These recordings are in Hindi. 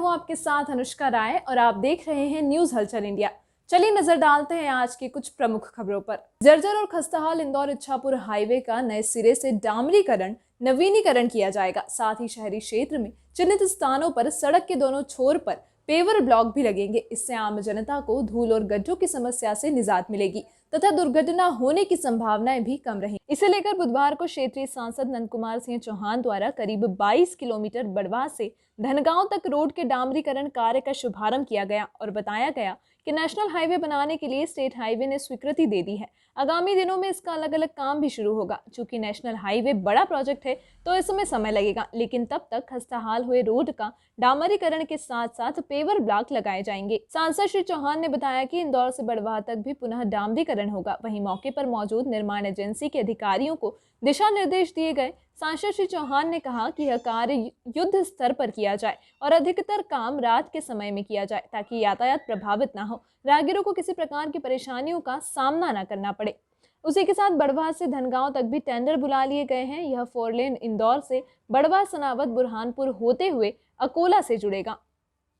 हूँ आपके साथ अनुष्का राय और आप देख रहे हैं न्यूज हलचल इंडिया। चलिए नजर डालते हैं आज की कुछ प्रमुख खबरों पर। जर्जर और खस्ताहाल इंदौर इच्छापुर हाईवे का नए सिरे से डामरीकरण नवीनीकरण किया जाएगा। साथ ही शहरी क्षेत्र में चिन्हित स्थानों पर सड़क के दोनों छोर पर पेवर ब्लॉक भी लगेंगे। इससे आम जनता को धूल और गड्ढों की समस्या से निजात मिलेगी तथा दुर्घटना होने की संभावनाएं भी कम रही। इसे लेकर बुधवार को क्षेत्रीय सांसद नंद कुमार सिंह चौहान द्वारा करीब 22 किलोमीटर बड़वा से धनगांव तक रोड के डामरीकरण कार्य का शुभारंभ किया गया और बताया गया कि नेशनल हाईवे बनाने के लिए स्टेट हाईवे ने स्वीकृति दे दी है। आगामी दिनों में इसका अलग अलग काम भी शुरू होगा। चूंकि नेशनल हाईवे बड़ा प्रोजेक्ट है तो इसमें समय लगेगा, लेकिन तब तक खस्ताहाल हुए रोड का डामरीकरण के साथ साथ पेवर ब्लॉक लगाए जाएंगे। सांसद श्री चौहान ने बताया कि इंदौर से बड़वाह तक भी पुनः डामरीकरण होगा। वहीं मौके पर मौजूद निर्माण एजेंसी के अधिकारियों को दिशा निर्देश दिए गए। सांसद श्री चौहान ने कहा कि यह कार्य युद्ध स्तर पर किया जाए और अधिकतर काम रात के समय में किया जाए ताकि यातायात प्रभावित ना हो, राहगीरों को किसी प्रकार की परेशानियों का सामना न करना पड़े। उसी के साथ बड़वाह से धनगांव तक भी टेंडर बुला लिए गए हैं। यह 4 लेन इंदौर से बड़वाह, सनावद, बुरहानपुर होते हुए अकोला से जुड़ेगा।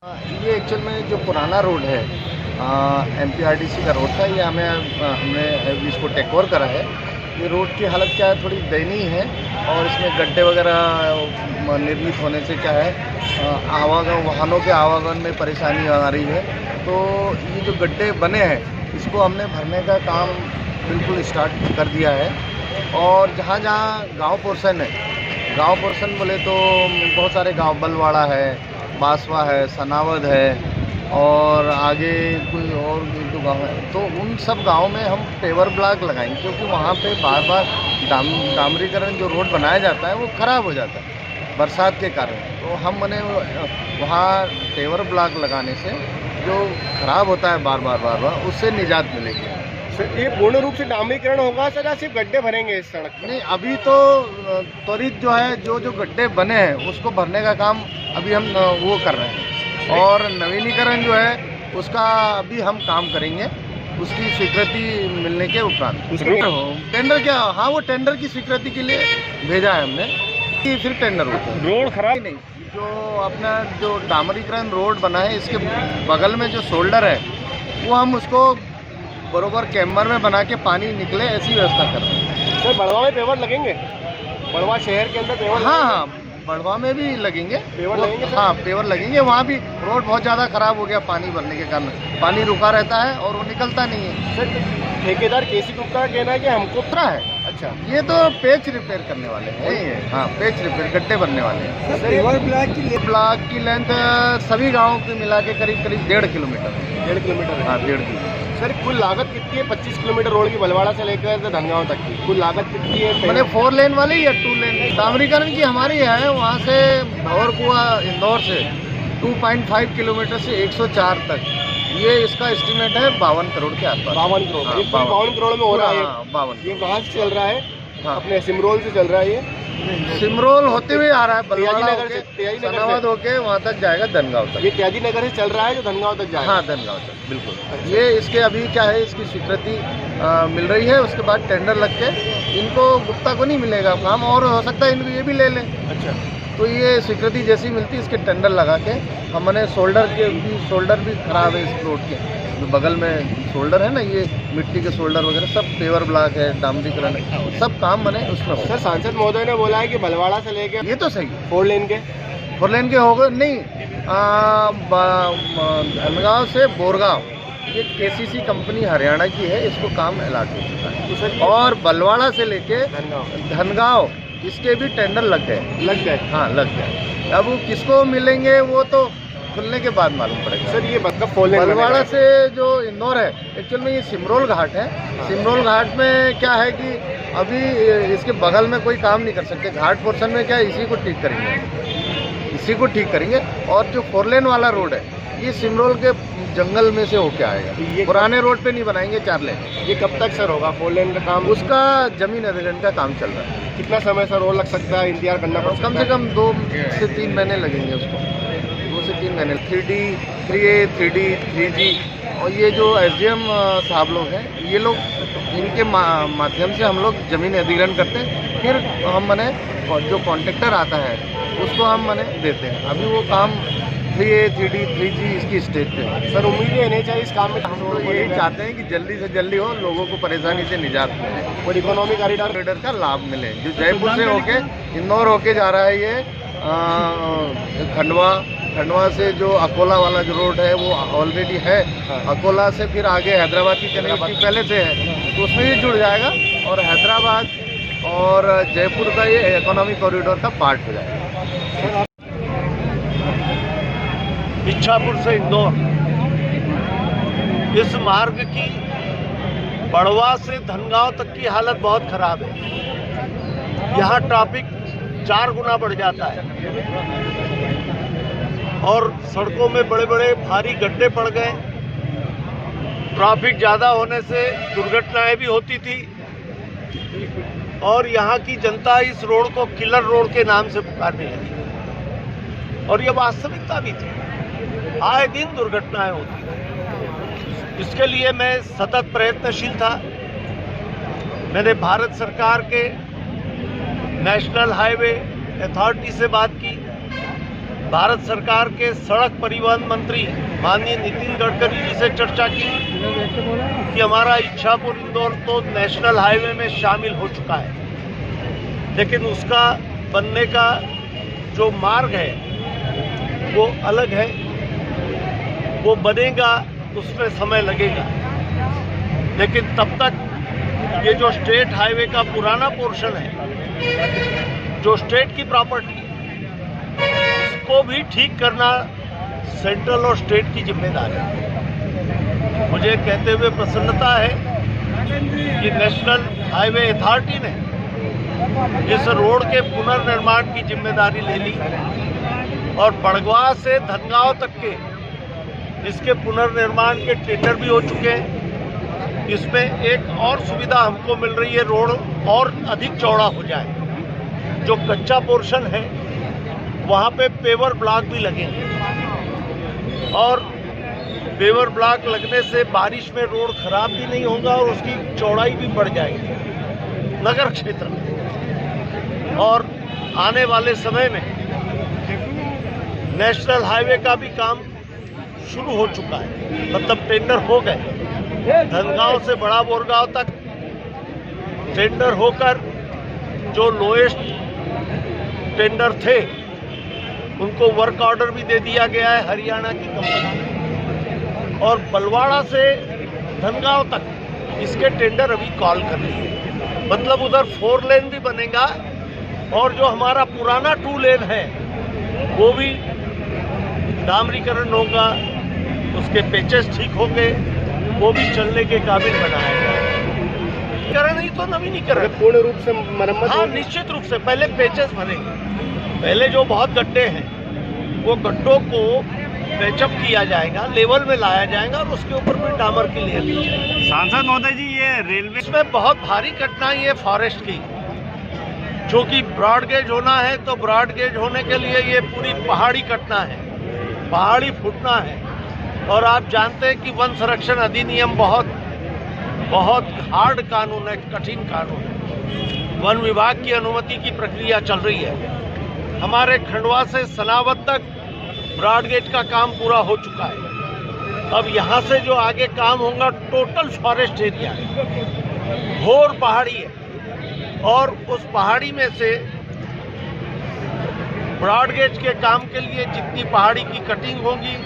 ये एक्चुअल में जो पुराना रोड है MPRDC का रोड था, ये हमने इसको टेक ओवर करा है। ये रोड की हालत क्या है, थोड़ी दयनीय है और इसमें गड्ढे वगैरह निर्मित होने से क्या है वाहनों के आवागमन में परेशानी आ रही है। तो ये जो गड्ढे बने हैं इसको हमने भरने का काम बिल्कुल स्टार्ट कर दिया है। और जहाँ जहाँ गांव पोर्शन है, गांव पोर्शन बोले तो बहुत सारे गांव, बलवाड़ा है, बासवा है, सनावद है और आगे कोई और जो गाँव है, तो उन सब गाँव में हम पेवर ब्लॉक लगाएंगे क्योंकि वहाँ पे बार बार डामरीकरण जो रोड बनाया जाता है वो ख़राब हो जाता है बरसात के कारण। तो हम वहाँ पेवर ब्लॉक लगाने से जो ख़राब होता है बार बार उससे निजात मिलेगी। सर, ये पूर्ण रूप से डामरीकरण होगा सर या सिर्फ गड्ढे भरेंगे इस सड़क पर? नहीं, अभी तो त्वरित जो है जो गड्ढे बने हैं उसको भरने का काम अभी हम वो कर रहे हैं और नवीनीकरण जो है उसका अभी हम काम करेंगे, उसकी स्वीकृति मिलने के उपरांत। टेंडर क्या, हाँ वो टेंडर की स्वीकृति के लिए भेजा है हमने कि फिर टेंडर होता है। रोड खराब नहीं, जो अपना जो डामरीकरण रोड बना है इसके बगल में जो शोल्डर है वो हम उसको बरोबर कैम्बर में बना के पानी निकले ऐसी व्यवस्था कर रहे हैं। सर, बड़वा में पेवर लगेंगे? बड़वा शहर के अंदर पेवर? हाँ, बड़वा में भी लगेंगे पेवर लगेंगे सर? हाँ, पेवर लगेंगे। वहाँ भी रोड बहुत ज़्यादा ख़राब हो गया पानी भरने के कारण, पानी रुका रहता है और वो निकलता नहीं है। सर, ठेकेदार केसी गुप्ता का कहना है कि हमको उतरा है। अच्छा, ये तो पेच रिपेयर करने वाले हैं। हाँ, पेच रिपेयर, गड्ढे बनने वाले हैं। पेवर ब्लॉक की लेंथ सभी गाँव की मिला के करीब 1.5 किलोमीटर है। 1.5 किलोमीटर? हाँ, 1.5 किलोमीटर। सर, कुल लागत कितनी है 25 किलोमीटर रोड की, बलवाड़ा से लेकर धनगांव तक की कुल लागत कितनी है? मैंने 4 लेन वाली या 2 लेन डामरीकरण की हमारी है। वहाँ से भंवरकुआ इंदौर से 2.5 किलोमीटर से 104 तक, ये इसका एस्टीमेट है 52 करोड़ के आसपास। 52 करोड़? हाँ, 52 करोड़ में हो रहा है? 52। ये कहाँ से चल रहा है? हाँ, अपने सिमरोल से चल रहा है। ये सिमरोल होते हुए आ रहा है, बलवाड़ा नगर से, सनावद होके वहाँ तक जाएगा धनगांव तक। ये त्यागी नगर से चल रहा है जो धनगांव तक जाएगा? हाँ, धनगांव तक बिल्कुल। अच्छा। ये इसके अभी क्या है, इसकी स्वीकृति मिल रही है, उसके बाद टेंडर लग के इनको गुप्ता को नहीं मिलेगा काम और हो सकता है इनको ये भी ले लें। अच्छा, तो ये स्वीकृति जैसी मिलती है इसके टेंडर लगा के हमने शोल्डर भी खराब है इस रोड के, जो बगल में शोल्डर है ना, ये मिट्टी के शोल्डर वगैरह सब पेवर ब्लॉक है, डामरीकरण है, सब काम बने उसमें। सर, सांसद महोदय ने बोला है कि बलवाड़ा से लेके ये तो सही 4 लेन के हो गए। नहीं, धनगांव से बोरगांव ये KCC कंपनी हरियाणा की है, इसको काम अलॉट हो चुका है। और बलवाड़ा से लेके धनगांव इसके भी टेंडर लग गए। हाँ, लग गए। अब वो किसको मिलेंगे वो तो खुलने के बाद मालूम पड़ेगा। सर, ये बलवाड़ा से जो इंदौर है, एक्चुअल में ये सिमरोल घाट है। सिमरोल घाट में क्या है कि अभी इसके बगल में कोई काम नहीं कर सकते। घाट पोर्शन में क्या है, इसी को ठीक करेंगे। और जो 4 लेन वाला रोड है ये सिमरोल के जंगल में से होके आएगा। ये पुराने रोड पे नहीं बनाएंगे 4 लेन। ये कब तक सर होगा 4 लेन का काम? उसका जमीन अधिग्रहण का काम चल रहा है। कितना समय सर और लग सकता है, इंतजार करना पड़ सकता है? कम से कम 2 से 3 महीने लगेंगे उसको, 2 से 3 महीने। 3D, 3A, 3D, 3G और ये जो SDM साहब लोग हैं, ये लोग इनके माध्यम से हम लोग जमीन अधिग्रहण करते हैं। फिर हम जो कॉन्ट्रैक्टर आता है उसको हम देते हैं। अभी वो काम 3A 3D 3G इसकी स्टेज पे है। सर उम्मीदें NHAI इस काम में हम तो यही चाहते हैं कि जल्दी से जल्दी हो, लोगों को परेशानी से निजात मिले और इकोनॉमी कॉरिडोर कॉरिडोर का लाभ मिले। जो जयपुर से होके इंदौर होके जा रहा है, ये खंडवा से जो अकोला वाला जो रोड है वो ऑलरेडी है। अकोला से फिर आगे हैदराबाद की कनेक्टिविटी पहले से है, तो उसमें भी जुड़ जाएगा और हैदराबाद और जयपुर का ये इकोनॉमिक कॉरिडोर का पार्ट हो जाएगा। इच्छापुर से इंदौर इस मार्ग की बड़वा से धनगांव तक की हालत बहुत खराब है। यहाँ ट्रैफिक 4 गुना बढ़ जाता है और सड़कों में बड़े बड़े भारी गड्ढे पड़ गए। ट्रैफिक ज़्यादा होने से दुर्घटनाएं भी होती थी और यहाँ की जनता इस रोड को किलर रोड के नाम से पुकारने लगी और ये वास्तविकता भी थी। आए दिन दुर्घटनाएं होती थी। इसके लिए मैं सतत प्रयत्नशील था। मैंने भारत सरकार के नेशनल हाईवे अथॉरिटी से बात की, भारत सरकार के सड़क परिवहन मंत्री माननीय नितिन गडकरी जी से चर्चा की कि हमारा इच्छापुर इंदौर तो नेशनल हाईवे में शामिल हो चुका है, लेकिन उसका बनने का जो मार्ग है वो अलग है। वो बनेगा, उसमें समय लगेगा, लेकिन तब तक ये जो स्टेट हाईवे का पुराना पोर्शन है, जो स्टेट की प्रॉपर्टी है, इसको भी ठीक करना सेंट्रल और स्टेट की जिम्मेदारी है। मुझे कहते हुए प्रसन्नता है कि नेशनल हाईवे अथॉरिटी ने इस रोड के पुनर्निर्माण की जिम्मेदारी ले ली और बड़गवा से धनगांव तक के इसके पुनर्निर्माण के टेंडर भी हो चुके हैं। इसमें एक और सुविधा हमको मिल रही है, रोड और अधिक चौड़ा हो जाए। जो कच्चा पोर्शन है वहाँ पे पेवर ब्लॉक भी लगेंगे और पेवर ब्लॉक लगने से बारिश में रोड खराब भी नहीं होगा और उसकी चौड़ाई भी बढ़ जाएगी नगर क्षेत्र में। और आने वाले समय में नेशनल हाईवे का भी काम शुरू हो चुका है, मतलब टेंडर हो गए। धनगांव से बड़ा बोरगांव तक टेंडर होकर जो लोएस्ट टेंडर थे उनको वर्क ऑर्डर भी दे दिया गया है हरियाणा की कंपनी, और बलवाड़ा से धनगांव तक इसके टेंडर अभी कॉल कर रही है। मतलब उधर 4 लेन भी बनेगा और जो हमारा पुराना 2 लेन है वो भी डामरीकरण होगा, उसके पेचेस ठीक होंगे, वो भी चलने के काबिल बनाया जाएगा। करण ही तो नवीनीकरण पूर्ण रूप से मरम्मत। हाँ, निश्चित रूप से पहले पेचेस भरेंगे। पहले जो बहुत गड्ढे हैं वो गड्ढों को पैचअप किया जाएगा, लेवल में लाया जाएगा और उसके ऊपर भी डामर की लेयर दी जाएगी। सांसद महोदय जी, ये रेलवे इसमें बहुत भारी कठिनाई है फॉरेस्ट की, जो कि ब्रॉड गेज होना है तो ब्रॉड गेज होने के लिए ये पूरी पहाड़ी कटना है, पहाड़ी फूटना है। और आप जानते हैं कि वन संरक्षण अधिनियम बहुत हार्ड कानून है, कठिन कानून है। वन विभाग की अनुमति की प्रक्रिया चल रही है। हमारे खंडवा से सनावद तक ब्रॉड गेज का काम पूरा हो चुका है। अब यहाँ से जो आगे काम होगा टोटल फॉरेस्ट एरिया है, घोर पहाड़ी है और उस पहाड़ी में से ब्रॉड गेज के काम के लिए जितनी पहाड़ी की कटिंग होगी,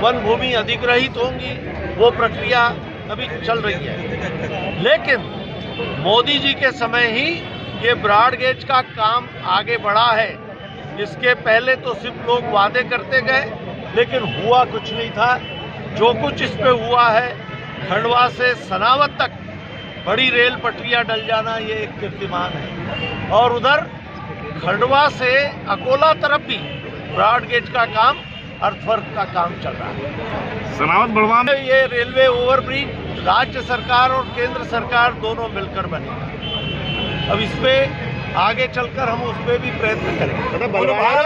वन भूमि अधिग्रहित होंगी, वो प्रक्रिया अभी चल रही है। लेकिन मोदी जी के समय ही ये ब्रॉड गेज का काम आगे बढ़ा है। इसके पहले तो सिर्फ लोग वादे करते गए, लेकिन हुआ कुछ नहीं था। जो कुछ इस पे हुआ है, खंडवा से सनावद तक बड़ी रेल पटरियां डल जाना, ये एक कीर्तिमान है। और उधर खंडवा से अकोला तरफ भी ब्रॉड गेज का काम, अर्थवर्क का काम चल रहा है। सनावद बड़वा में ये रेलवे ओवरब्रिज राज्य सरकार और केंद्र सरकार दोनों मिलकर बनेगा। अब इस पे आगे चलकर हम उस पे भी प्रयत्न करेंगे। बलवाड़ा